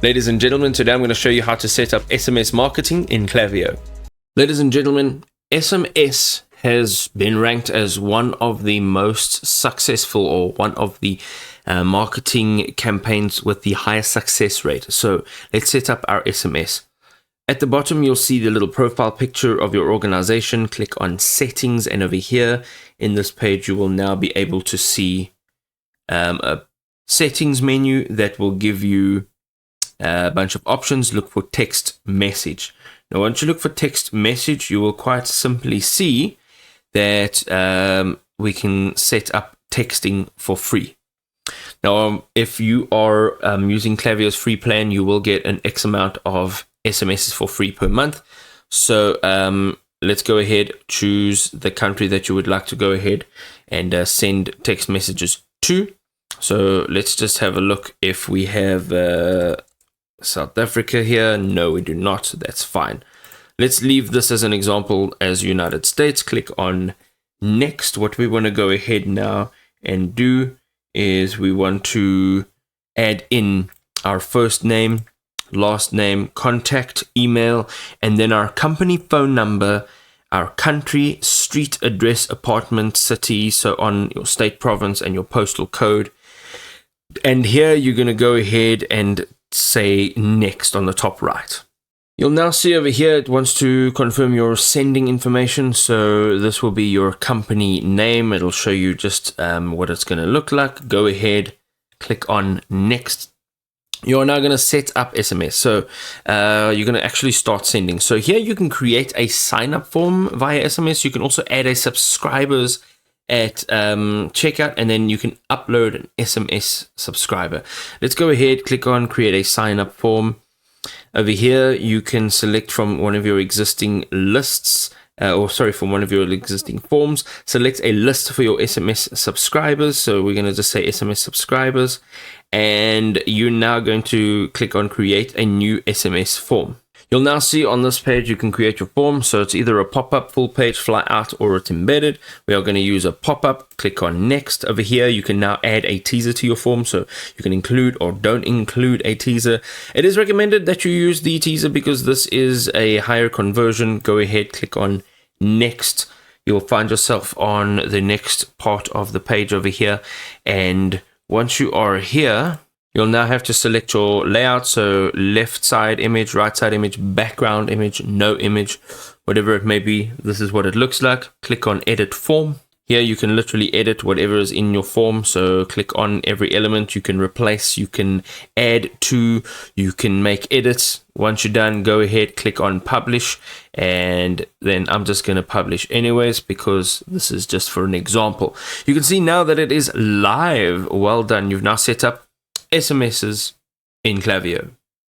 Ladies and gentlemen, today I'm going to show you how to set up SMS marketing in Klaviyo. Ladies and gentlemen, SMS has been ranked as one of the most successful or one of the marketing campaigns with the highest success rate. So let's set up our SMS. At the bottom, you'll see the little profile picture of your organization. Click on settings, and over here in this page, you will now be able to see a settings menu that will give you a bunch of options. Look for text message. Now, once you look for text message, you will quite simply see that we can set up texting for free. Now, if you are using Klaviyo's free plan, you will get an X amount of SMSs for free per month. So let's go ahead, choose the country that you would like to go ahead and send text messages to. So let's just have a look if we have South Africa here. No, we do not. That's fine. Let's leave this as an example as United States. Click on next. What we want to go ahead now and do is we want to add in our first name, last name, contact, email, and then our company phone number, our country, street address, apartment, city, so on, your state, province, and your postal code. And here you're going to go ahead and say next on the top right. You'll now see over here it wants to confirm your sending information. So this will be your company name. It'll show you just what it's going to look like. Go ahead, click on next. You're now going to set up SMS. So you're going to actually start sending. So here you can create a sign up form via SMS. You can also add a subscribers at checkout, and then you can upload an SMS subscriber. Let's go ahead, click on create a sign up form. Over here, you can select from one of your existing lists, from one of your existing forms. Select a list for your SMS subscribers. So we're going to just say SMS subscribers, and you're now going to click on create a new SMS form. You'll now see on this page you can create your form. So it's either a pop-up, full page, fly out, or it's embedded. We are going to use a pop-up. Click on next. Over here you can now add a teaser to your form, so you can include or don't include a teaser. It is recommended that you use the teaser because this is a higher conversion. Go ahead, click on next. You'll find yourself on the next part of the page over here, and once you are here, you'll now have to select your layout. So left side image, right side image, background image, no image, whatever it may be. This is what it looks like. Click on edit form. Here you can literally edit whatever is in your form. So click on every element. You can replace, you can add to, you can make edits. Once you're done, go ahead, click on publish. And then I'm just going to publish anyways because this is just for an example. You can see now that it is live. Well done. You've now set up SMSs in Klaviyo.